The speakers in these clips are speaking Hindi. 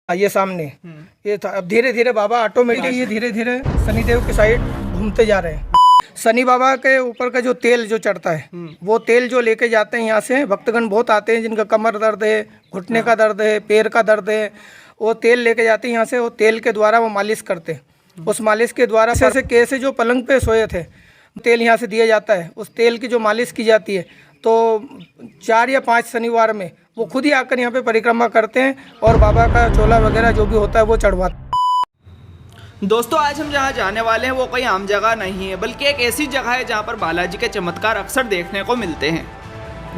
ये सामने ये था। अब धीरे धीरे बाबा ऑटोमेटिक ये धीरे धीरे शनिदेव के साइड घूमते जा रहे हैं। शनि बाबा के ऊपर का जो तेल जो चढ़ता है वो तेल जो लेके जाते हैं यहाँ से भक्तगण बहुत आते हैं जिनका कमर दर्द है, घुटने का दर्द है, पैर का दर्द है, वो तेल लेके जाते हैं यहाँ से। वो तेल के द्वारा वो मालिश करते हैं। उस मालिश के द्वारा से कैसे जो पलंग पे सोए थे तेल यहाँ से दिया जाता है। उस तेल की जो मालिश की जाती है तो 4 या 5 शनिवार में वो खुद ही आकर यहाँ पे परिक्रमा करते हैं और बाबा का चोला वगैरह जो भी होता है वो चढ़वाते हैं। दोस्तों आज हम जहाँ जाने वाले हैं वो कोई आम जगह नहीं है बल्कि एक ऐसी जगह है जहाँ पर बालाजी के चमत्कार अक्सर देखने को मिलते हैं।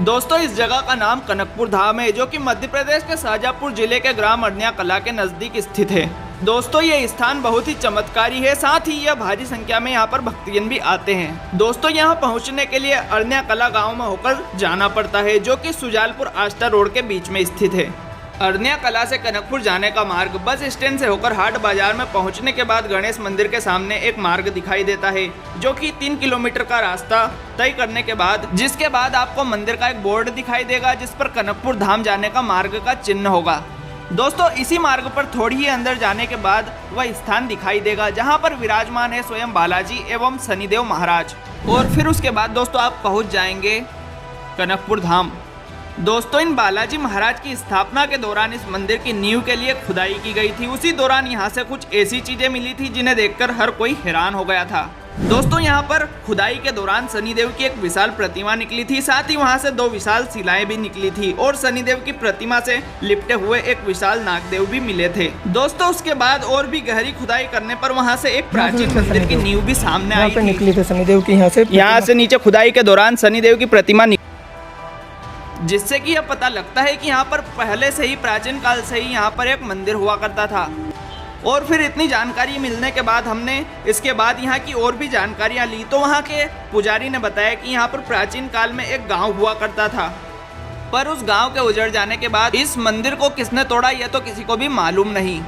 दोस्तों इस जगह का नाम कनकपुर धाम है जो कि मध्य प्रदेश के शाजापुर जिले के ग्राम अरनिया कला के नजदीक स्थित है। दोस्तों ये स्थान बहुत ही चमत्कारी है, साथ ही यह भारी संख्या में यहाँ पर भक्तजन भी आते हैं। दोस्तों यहाँ पहुँचने के लिए अरनिया कला गाँव में होकर जाना पड़ता है जो कि सुजालपुर आष्टा रोड के बीच में स्थित है। अरनिया कला से कनकपुर जाने का मार्ग बस स्टैंड से होकर हाट बाजार में पहुंचने के बाद गणेश मंदिर के सामने एक मार्ग दिखाई देता है जो कि 3 किलोमीटर का रास्ता तय करने के बाद जिसके बाद आपको मंदिर का एक बोर्ड दिखाई देगा जिस पर कनकपुर धाम जाने का मार्ग का चिन्ह होगा। दोस्तों इसी मार्ग पर थोड़ी ही अंदर जाने के बाद वह स्थान दिखाई देगा जहां पर विराजमान है स्वयं बालाजी एवं शनिदेव महाराज, और फिर उसके बाद दोस्तों आप पहुंच जाएंगे कनकपुर धाम। दोस्तों इन बालाजी महाराज की स्थापना के दौरान इस मंदिर की नींव के लिए खुदाई की गई थी। उसी दौरान यहाँ से कुछ ऐसी चीजें मिली थी जिन्हें देखकर हर कोई हैरान हो गया था। दोस्तों यहाँ पर खुदाई के दौरान शनिदेव की एक विशाल प्रतिमा निकली थी, साथ ही वहाँ से 2 विशाल शिलाएं भी निकली थी और शनिदेव की प्रतिमा से लिपटे हुए एक विशाल नागदेव भी मिले थे। दोस्तों उसके बाद और भी गहरी खुदाई करने पर वहाँ से एक प्राचीन मंदिर की नींव भी सामने आई थी। निकली थी शनिदेव की यहाँ से नीचे खुदाई के दौरान शनिदेव की प्रतिमा, जिससे कि यह पता लगता है कि यहाँ पर पहले से ही प्राचीन काल से ही यहाँ पर एक मंदिर हुआ करता था। और फिर इतनी जानकारी मिलने के बाद हमने इसके बाद यहाँ की और भी जानकारियाँ ली तो वहाँ के पुजारी ने बताया कि यहाँ पर प्राचीन काल में एक गांव हुआ करता था, पर उस गांव के उजड़ जाने के बाद इस मंदिर को किसने तोड़ा यह तो किसी को भी मालूम नहीं।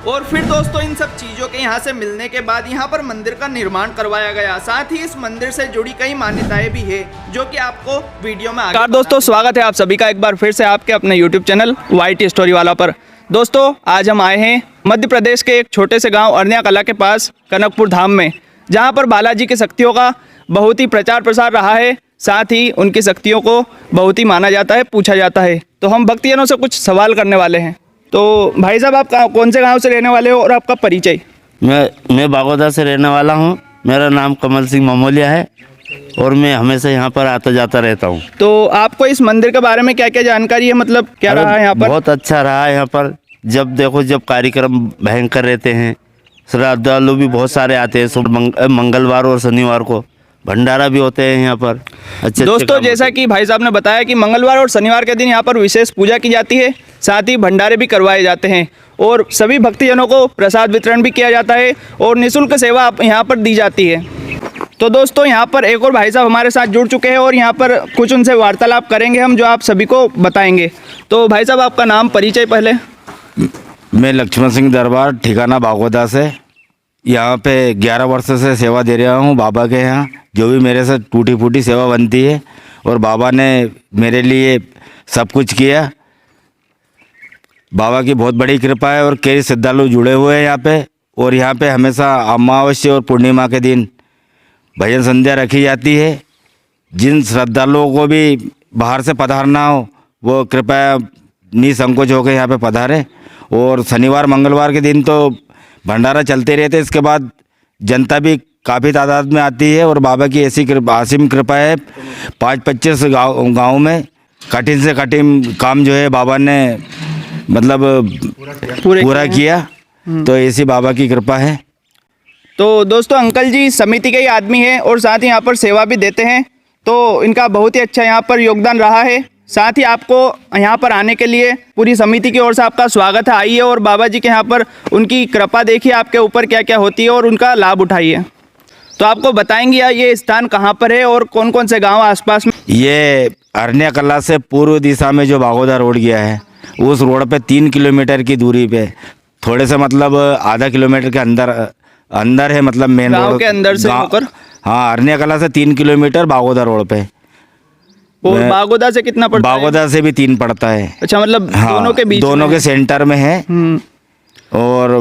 और फिर दोस्तों इन सब चीज़ों के यहाँ से मिलने के बाद यहाँ पर मंदिर का निर्माण करवाया गया। साथ ही इस मंदिर से जुड़ी कई मान्यताएं भी है जो कि आपको वीडियो में आगे। दोस्तों स्वागत है आप सभी का एक बार फिर से आपके अपने यूट्यूब चैनल वाइट स्टोरी वाला पर। दोस्तों आज हम आए हैं मध्य प्रदेश के एक छोटे से गाँव अरनिया कला के पास कनकपुर धाम में, जहाँ पर बालाजी की शक्तियों का बहुत ही प्रचार प्रसार रहा है। साथ ही उनकी शक्तियों को बहुत ही माना जाता है, पूछा जाता है। तो हम भक्तजनों से कुछ सवाल करने वाले हैं। तो भाई साहब आप कौन से गांव से रहने वाले हो और आपका परिचय? मैं बागोदा से रहने वाला हूं। मेरा नाम कमल सिंह ममोलिया है और मैं हमेशा यहां पर आता जाता रहता हूं। तो आपको इस मंदिर के बारे में क्या क्या जानकारी है, मतलब क्या रहा है यहाँ पर? बहुत अच्छा रहा है यहाँ पर। जब देखो जब कार्यक्रम भयंकर रहते हैं, श्रद्धालु भी बहुत सारे आते हैं। मंगलवार और शनिवार को भंडारा भी होते हैं यहाँ पर। अच्छे दोस्तों जैसा कि भाई साहब ने बताया कि मंगलवार और शनिवार के दिन यहाँ पर विशेष पूजा की जाती है, साथ ही भंडारे भी करवाए जाते हैं और सभी भक्तजनों को प्रसाद वितरण भी किया जाता है और निःशुल्क सेवा यहाँ पर दी जाती है। तो दोस्तों यहाँ पर एक और भाई साहब हमारे साथ जुड़ चुके हैं और यहाँ पर कुछ उनसे वार्तालाप करेंगे हम, जो आप सभी को बताएंगे। तो भाई साहब आपका नाम परिचय पहले। मैं लक्ष्मण सिंह दरबार, ठिकाना बागोदा से यहाँ पे 11 वर्ष से सेवा दे रहा हूँ बाबा के यहाँ। जो भी मेरे से टूटी फूटी सेवा बनती है और बाबा ने मेरे लिए सब कुछ किया। बाबा की बहुत बड़ी कृपा है और कई श्रद्धालु जुड़े हुए हैं यहाँ पे। और यहाँ पे हमेशा अमावस्या और पूर्णिमा के दिन भजन संध्या रखी जाती है। जिन श्रद्धालुओं को भी बाहर से पधारना हो वो कृपया निसंकोच होकर यहाँ पे पधारें। और शनिवार मंगलवार के दिन तो भंडारा चलते रहते। इसके बाद जनता भी काफ़ी तादाद में आती है और बाबा की ऐसी असीम कृपा है। 5-25 गाँव में कठिन से कठिन काम जो है बाबा ने मतलब पूरा किया। तो ऐसी बाबा की कृपा है। तो दोस्तों अंकल जी समिति के ही आदमी हैं और साथ ही यहाँ पर सेवा भी देते हैं, तो इनका बहुत ही अच्छा यहाँ पर योगदान रहा है। साथ ही आपको यहाँ पर आने के लिए पूरी समिति की ओर से आपका स्वागत है। आइए और बाबा जी के यहाँ पर उनकी कृपा देखिए आपके ऊपर क्या क्या होती है और उनका लाभ उठाइए। तो आपको बताएंगे ये स्थान कहाँ पर है और कौन कौन से गांव आसपास में? ये अरनिया कला से पूर्व दिशा में जो बागोदा रोड गया है उस रोड पे 3 किलोमीटर की दूरी पे, थोड़े से मतलब आधा किलोमीटर के अंदर है, मतलब मेन रोड के अंदर से होकर। हाँ, अरनिया कला से 3 किलोमीटर बागोदा रोड पे। और बागोदा से कितना पड़ता है? बागोदा से भी 3 पड़ता है। अच्छा, मतलब हाँ, दोनों के बीच, दोनों के सेंटर में है। और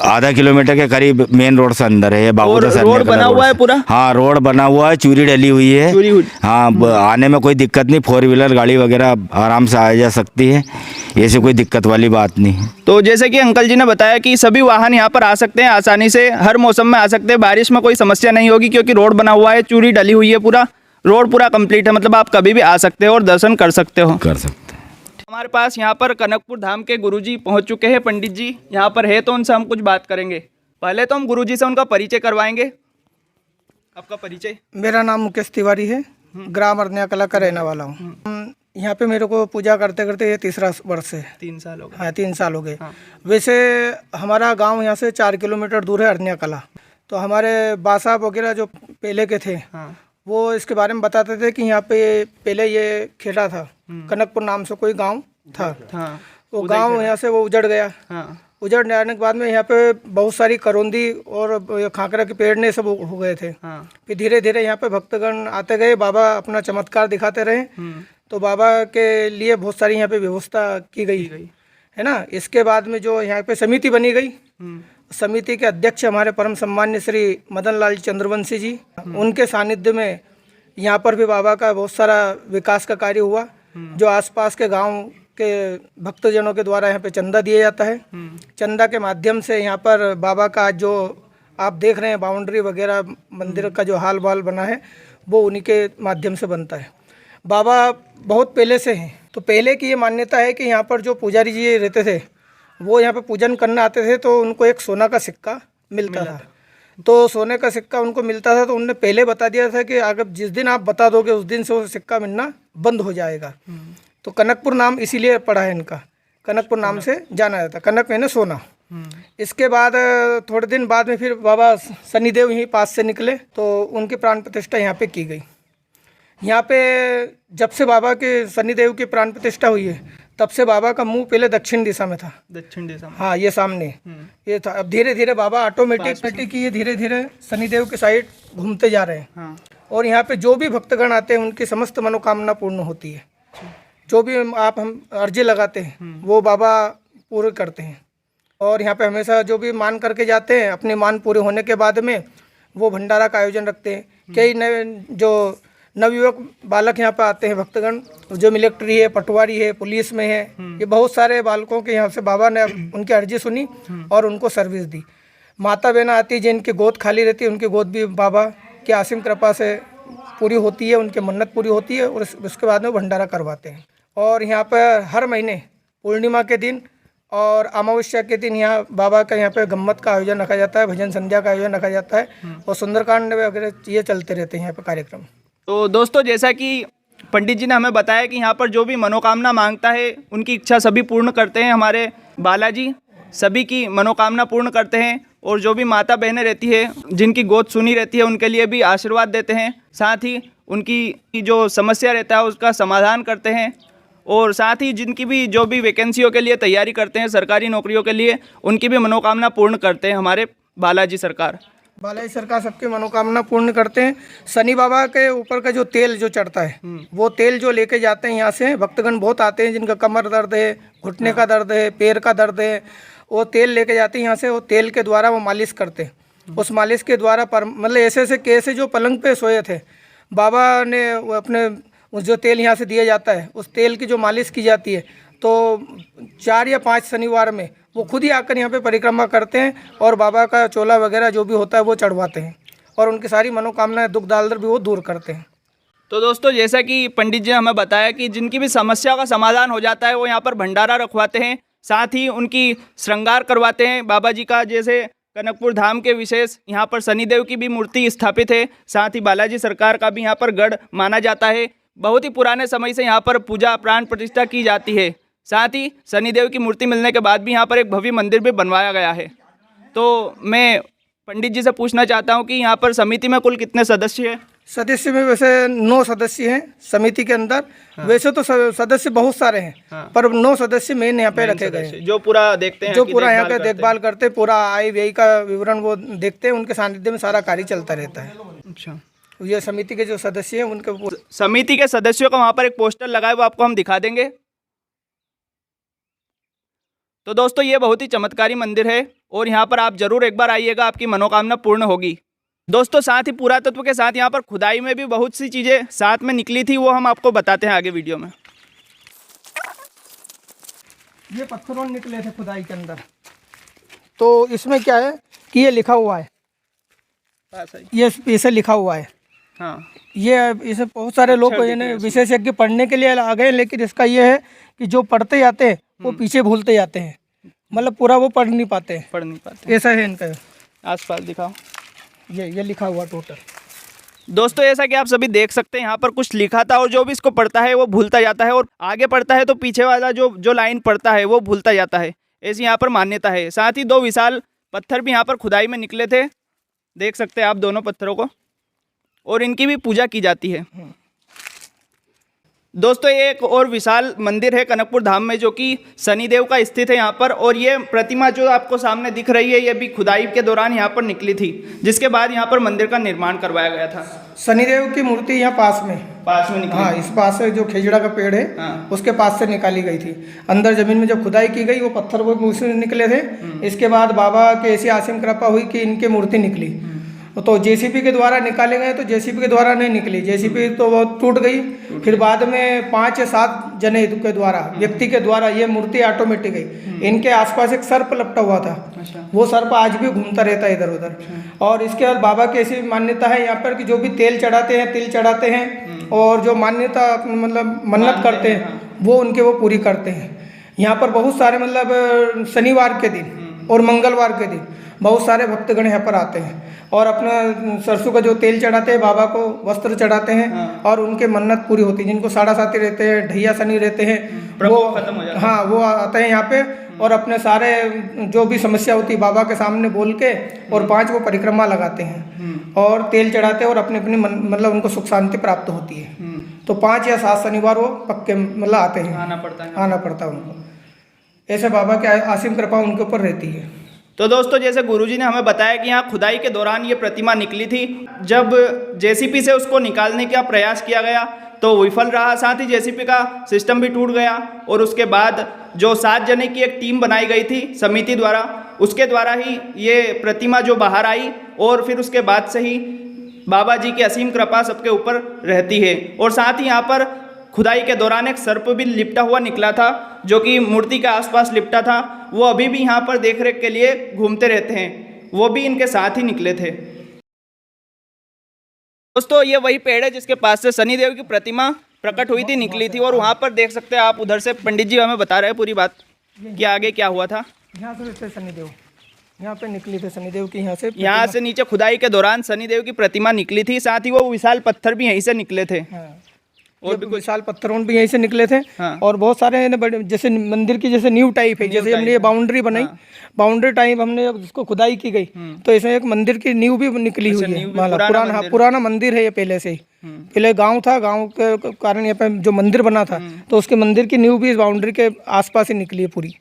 आधा किलोमीटर के करीब मेन रोड से अंदर है ये बाबूदा और सर रोड नेकला बना रोड हुआ है से। पूरा? हाँ रोड बना हुआ है, चूरी डली हुई है। चूरी हुई। हाँ आने में कोई दिक्कत नहीं, 4 व्हीलर गाड़ी वगैरह आराम से आ जा सकती है, ऐसी कोई दिक्कत वाली बात नहीं है। तो जैसे कि अंकल जी ने बताया कि सभी वाहन यहाँ पर आ सकते हैं आसानी से, हर मौसम में आ सकते हैं, बारिश में कोई समस्या नहीं होगी क्योंकि रोड बना हुआ है, चूरी डली हुई है, पूरा रोड पूरा कंप्लीट है, मतलब आप कभी भी आ सकते हो और दर्शन कर सकते हो। कर सकते हैं। हमारे पास यहाँ पर कनकपुर धाम के गुरुजी पहुँच चुके हैं, पंडित जी यहाँ पर है, तो उनसे हम कुछ बात करेंगे। पहले तो हम गुरुजी से उनका परिचय करवाएंगे। आपका परिचय? मेरा नाम मुकेश तिवारी है, ग्राम अरनिया कला का रहने वाला हूँ। यहाँ पे मेरे को पूजा करते करते ये तीसरा वर्ष है। 3 साल हो गए। हाँ 3 साल हो गए। हाँ। वैसे हमारा गांव यहाँ से 4 किलोमीटर दूर है अरनिया कला। तो हमारे बासाब वगैरह जो पहले के थे हाँ। वो इसके बारे में बताते थे कि यहाँ पे पहले ये खेड़ा था, कनकपुर नाम से कोई गांव था। हाँ। वो गांव यहाँ से वो उजड़ गया। हाँ। उजड़ जाने के बाद में यहाँ पे बहुत सारी करौंदी और खाकरा के पेड़ ने सब हो गए थे। हाँ। फिर धीरे धीरे यहाँ पे भक्तगण आते गए, बाबा अपना चमत्कार दिखाते रहे। तो बाबा के लिए बहुत सारी यहाँ पे व्यवस्था की गई है ना। इसके बाद में जो यहाँ पे समिति बनी गई, समिति के अध्यक्ष हमारे परम सम्मान्य श्री मदन लाल चंद्रवंशी जी, उनके सानिध्य में यहाँ पर भी बाबा का बहुत सारा विकास का कार्य हुआ। जो आसपास के गांव के भक्तजनों के द्वारा यहाँ पे चंदा दिया जाता है। चंदा के माध्यम से यहाँ पर बाबा का जो आप देख रहे हैं बाउंड्री वगैरह मंदिर का जो हाल बाल बना है वो उन्हीं के माध्यम से बनता है। बाबा बहुत पहले से हैं, तो पहले की ये मान्यता है कि यहाँ पर जो पुजारी जी रहते थे वो यहाँ पे पूजन करने आते थे तो उनको एक सोना का सिक्का मिलता था। तो सोने का सिक्का उनको मिलता था, तो उनने पहले बता दिया था कि अगर जिस दिन आप बता दोगे उस दिन से वो सिक्का मिलना बंद हो जाएगा। तो कनकपुर नाम इसीलिए पड़ा है इनका, कनकपुर नाम से जाना जाता, कनक यानी सोना। इसके बाद थोड़े दिन बाद में फिर बाबा शनिदेव यहीं पास से निकले तो उनकी प्राण प्रतिष्ठा यहाँ पे की गई। यहाँ पे जब से बाबा के शनिदेव की प्राण प्रतिष्ठा हुई है तब से बाबा का मुंह पहले दक्षिण दिशा में था। दक्षिण दिशा में? हाँ ये सामने ये था। अब धीरे धीरे बाबा ऑटोमेटिक ये धीरे धीरे शनिदेव के साइड घूमते जा रहे हैं। हाँ। और यहाँ पे जो भी भक्तगण आते हैं उनकी समस्त मनोकामना पूर्ण होती है। जो भी हम अर्जी लगाते हैं वो बाबा पूरे करते हैं। और यहाँ पे हमेशा जो भी मान करके जाते हैं अपने मान पूरे होने के बाद में वो भंडारा का आयोजन रखते हैं। कई नए जो नवयुवक बालक यहाँ पे आते हैं भक्तगण, जो मिलिट्री है, पटवारी है, पुलिस में है, ये बहुत सारे बालकों के यहाँ से बाबा ने उनकी अर्जी सुनी और उनको सर्विस दी। माता बहना आती है जिनकी गोद खाली रहती है, उनकी गोद भी बाबा की असीम कृपा से पूरी होती है, उनकी मन्नत पूरी होती है और उसके बाद में भंडारा करवाते हैं। और यहाँ पर हर महीने पूर्णिमा के दिन और अमावस्या के दिन यहाँ बाबा का यहाँ पे गम्मत का आयोजन रखा जाता है, भजन संध्या का आयोजन रखा जाता है और सुंदरकांड वगैरह ये चलते रहते हैं यहाँ पे कार्यक्रम। तो दोस्तों जैसा कि पंडित जी ने हमें बताया कि यहाँ पर जो भी मनोकामना मांगता है उनकी इच्छा सभी पूर्ण करते हैं। हमारे बालाजी सभी की मनोकामना पूर्ण करते हैं और जो भी माता बहनें रहती है जिनकी गोद सुनी रहती है उनके लिए भी आशीर्वाद देते हैं। साथ ही उनकी जो समस्या रहता है उसका समाधान करते हैं और साथ ही जिनकी भी जो भी वैकेंसियों के लिए तैयारी करते हैं सरकारी नौकरियों के लिए उनकी भी मनोकामना पूर्ण करते हैं हमारे बालाजी सरकार। बालाजी सरकार सबकी मनोकामना पूर्ण करते हैं। शनि बाबा के ऊपर का जो तेल जो चढ़ता है वो तेल जो लेके जाते हैं यहाँ से भक्तगण बहुत आते हैं जिनका कमर दर्द है, घुटने का दर्द है, पैर का दर्द है, वो तेल लेके जाते हैं यहाँ से। वो तेल के द्वारा वो मालिश करते हैं। उस मालिश के द्वारा मतलब ऐसे ऐसे केस जो पलंग पे सोए थे बाबा ने वो अपने उस जो तेल यहाँ से दिया जाता है उस तेल की जो मालिश की जाती है तो 4 या 5 शनिवार में वो खुद ही आकर यहाँ पे परिक्रमा करते हैं और बाबा का चोला वगैरह जो भी होता है वो चढ़वाते हैं और उनकी सारी मनोकामनाएं दुख दालदर भी वो दूर करते हैं। तो दोस्तों जैसा कि पंडित जी ने हमें बताया कि जिनकी भी समस्या का समाधान हो जाता है वो यहाँ पर भंडारा रखवाते हैं, साथ ही उनकी श्रृंगार करवाते हैं बाबा जी का। जैसे कनकपुर धाम के विशेष यहाँ पर शनिदेव की भी मूर्ति स्थापित है, साथ ही बालाजी सरकार का भी यहाँ पर गढ़ माना जाता है। बहुत ही पुराने समय से यहाँ पर पूजा प्राण प्रतिष्ठा की जाती है। साथ ही शनिदेव की मूर्ति मिलने के बाद भी यहाँ पर एक भव्य मंदिर भी बनवाया गया है। तो मैं पंडित जी से पूछना चाहता हूँ कि यहाँ पर समिति में कुल कितने सदस्य हैं? सदस्य में वैसे 9 सदस्य हैं समिति के अंदर। हाँ। वैसे तो सदस्य बहुत सारे हैं। हाँ। पर 9 सदस्य मेन यहाँ पे रखे गए हैं जो पूरा देखते हैं, जो पूरा यहाँ पे देखभाल करते हैं, पूरा आय व्यय का विवरण वो देखते हैं। उनके सानिध्य में सारा कार्य चलता रहता है। अच्छा, ये समिति के जो सदस्य हैं उनके समिति के सदस्यों का वहाँ पर एक पोस्टर लगा है वो आपको हम दिखा देंगे। तो दोस्तों ये बहुत ही चमत्कारी मंदिर है और यहाँ पर आप जरूर एक बार आइएगा, आपकी मनोकामना पूर्ण होगी। दोस्तों साथ ही पुरातत्व के साथ यहाँ पर खुदाई में भी बहुत सी चीज़ें साथ में निकली थी, वो हम आपको बताते हैं आगे वीडियो में। ये पत्थरों निकले थे खुदाई के अंदर, तो इसमें क्या है कि ये लिखा हुआ है, ये इसे लिखा हुआ है। हाँ, ये इसे बहुत सारे लोग विशेषज्ञ पढ़ने के लिए आ गए, लेकिन इसका ये है कि जो पढ़ते जाते हैं वो पीछे भूलते जाते हैं, मतलब पूरा वो पढ़ नहीं पाते। ऐसा है इनका। आसपास दिखाओ, ये लिखा हुआ टोटल। दोस्तों ऐसा कि आप सभी देख सकते हैं यहाँ पर कुछ लिखा था और जो भी इसको पढ़ता है वो भूलता जाता है, और आगे पढ़ता है तो पीछे वाला जो लाइन पढ़ता है वो भूलता जाता है। ऐसी यहाँ पर मान्यता है। साथ ही 2 विशाल पत्थर भी यहाँ पर खुदाई में निकले थे, देख सकते हैं आप दोनों पत्थरों को, और इनकी भी पूजा की जाती है। दोस्तों ये एक और विशाल मंदिर है कनकपुर धाम में, जो कि शनिदेव का स्थित है यहाँ पर, और ये प्रतिमा जो आपको सामने दिख रही है ये भी खुदाई के दौरान यहाँ पर निकली थी, जिसके बाद यहाँ पर मंदिर का निर्माण करवाया गया था। शनिदेव की मूर्ति यहाँ पास में निकली। हाँ, इस पास से जो खेजड़ा का पेड़ है, हाँ, उसके पास से निकाली गई थी। अंदर जमीन में जब खुदाई की गई वो पत्थर वो उससे निकले थे। इसके बाद बाबा के ऐसी असीम कृपा हुई कि इनकी मूर्ति निकली, तो जेसीबी के द्वारा निकाले गए, तो जेसीबी के द्वारा नहीं निकली, जेसीबी तो वो टूट गई। फिर बाद में 5 या 7 जने के द्वारा, व्यक्ति के द्वारा ये मूर्ति ऑटोमेटिक गई। इनके आसपास एक सर्प लपटा हुआ था, वो सर्प आज भी घूमता रहता है इधर उधर। और इसके बाद बाबा की ऐसी मान्यता है यहाँ पर कि जो भी तेल चढ़ाते हैं, तिल चढ़ाते हैं, और जो मान्यता मतलब मन्नत करते हैं वो उनके वो पूरी करते हैं। यहाँ पर बहुत सारे मतलब शनिवार के दिन और मंगलवार के दिन बहुत सारे भक्तगण यहाँ पर आते हैं और अपना सरसों का जो तेल चढ़ाते हैं, बाबा को वस्त्र चढ़ाते हैं, हाँ, और उनके मन्नत पूरी होती है। जिनको साढ़ा साथी रहते हैं, ढैया शनि रहते हैं, वो खत्म हो जाता है। हाँ, वो आते हैं यहाँ पे और अपने सारे जो भी समस्या होती है बाबा के सामने बोल के, और 5 वो परिक्रमा लगाते हैं और तेल चढ़ाते हैं, और अपने अपने मतलब उनको सुख शांति प्राप्त होती है। तो 5 या 7 शनिवार वो पक्के मतलब आते हैं, आना पड़ता है उनको। ऐसे बाबा की असीम कृपा उनके ऊपर रहती है। तो दोस्तों जैसे गुरुजी ने हमें बताया कि यहाँ खुदाई के दौरान ये प्रतिमा निकली थी। जब जेसीपी से उसको निकालने का प्रयास किया गया तो विफल रहा, साथ ही जेसीपी का सिस्टम भी टूट गया, और उसके बाद जो 7 जने की एक टीम बनाई गई थी समिति द्वारा, उसके द्वारा ही ये प्रतिमा जो बाहर आई, और फिर उसके बाद से ही बाबा जी की असीम कृपा सबके ऊपर रहती है। और साथ ही यहाँ पर खुदाई के दौरान एक सर्प भी लिपटा हुआ निकला था, जो कि मूर्ति के आसपास लिपटा था। वो अभी भी यहाँ पर देखरेख के लिए घूमते रहते हैं, वो भी इनके साथ ही निकले थे। दोस्तों ये वही पेड़ है जिसके पास से शनिदेव की प्रतिमा प्रकट हुई थी, निकली थी, और वहाँ पर देख सकते हैं आप, उधर से पंडित जी हमें बता रहे हैं पूरी बात कि आगे क्या हुआ था। यहाँ से शनिदेव यहाँ पे निकली थी, शनिदेव की यहाँ से नीचे खुदाई के दौरान शनिदेव की प्रतिमा निकली थी। साथ ही वो विशाल पत्थर भी यहीं से निकले थे, और भी विशाल पत्थरों भी यहीं से निकले थे। हाँ। और बहुत सारे बड़े जैसे मंदिर की जैसे न्यू टाइप है, जैसे हमने ये बाउंड्री बनाई, बाउंड्री टाइप हमने जिसको खुदाई की गई, तो ऐसे एक मंदिर की न्यू भी निकली हुई है। पुराना मंदिर है ये पहले से ही, पहले गांव था, गांव के कारण यहाँ पे जो मंदिर बना था, तो उसके मंदिर की न्यू भी इस बाउंड्री के आसपास ही निकली है पूरी।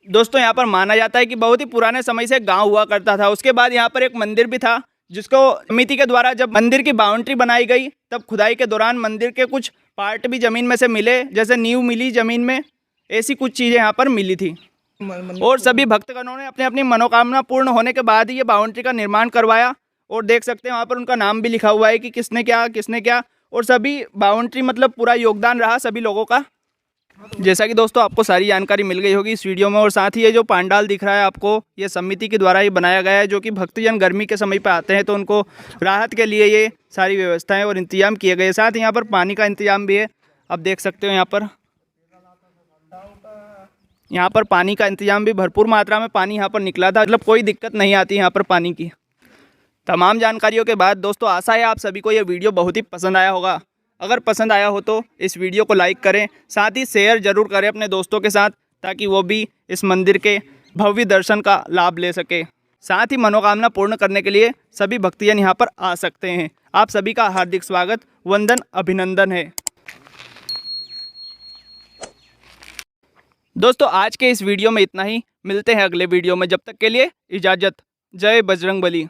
दोस्तों यहाँ पर माना जाता है कि बहुत ही पुराने समय से गाँव हुआ करता था। उसके बाद यहाँ पर एक मंदिर भी था, जिसको समिति के द्वारा जब मंदिर की बाउंड्री बनाई गई तब खुदाई के दौरान मंदिर के कुछ पार्ट भी जमीन में से मिले, जैसे नींव मिली जमीन में, ऐसी कुछ चीज़ें यहाँ पर मिली थी। और सभी भक्तगणों ने अपनी अपनी मनोकामना पूर्ण होने के बाद ही ये बाउंड्री का निर्माण करवाया, और देख सकते हैं वहाँ पर उनका नाम भी लिखा हुआ है कि किसने क्या, और सभी बाउंड्री मतलब पूरा योगदान रहा सभी लोगों का। जैसा कि दोस्तों आपको सारी जानकारी मिल गई होगी इस वीडियो में। और साथ ही ये जो पंडाल दिख रहा है आपको, ये समिति के द्वारा ही बनाया गया है, जो कि भक्तजन गर्मी के समय पे आते हैं तो उनको राहत के लिए ये सारी व्यवस्थाएं और इंतजाम किए गए। साथ ही यहाँ पर पानी का इंतजाम भी है, आप देख सकते हो यहाँ पर पानी का इंतजाम भी, भरपूर मात्रा में पानी यहाँ पर निकला था, मतलब कोई दिक्कत नहीं आती यहाँ पर पानी की। तमाम जानकारियों के बाद दोस्तों आशा है आप सभी को ये वीडियो बहुत ही पसंद आया होगा। अगर पसंद आया हो तो इस वीडियो को लाइक करें, साथ ही शेयर ज़रूर करें अपने दोस्तों के साथ, ताकि वो भी इस मंदिर के भव्य दर्शन का लाभ ले सके। साथ ही मनोकामना पूर्ण करने के लिए सभी भक्तजन यहाँ पर आ सकते हैं। आप सभी का हार्दिक स्वागत, वंदन, अभिनंदन है। दोस्तों आज के इस वीडियो में इतना ही, मिलते हैं अगले वीडियो में, जब तक के लिए इजाज़त। जय बजरंगबली।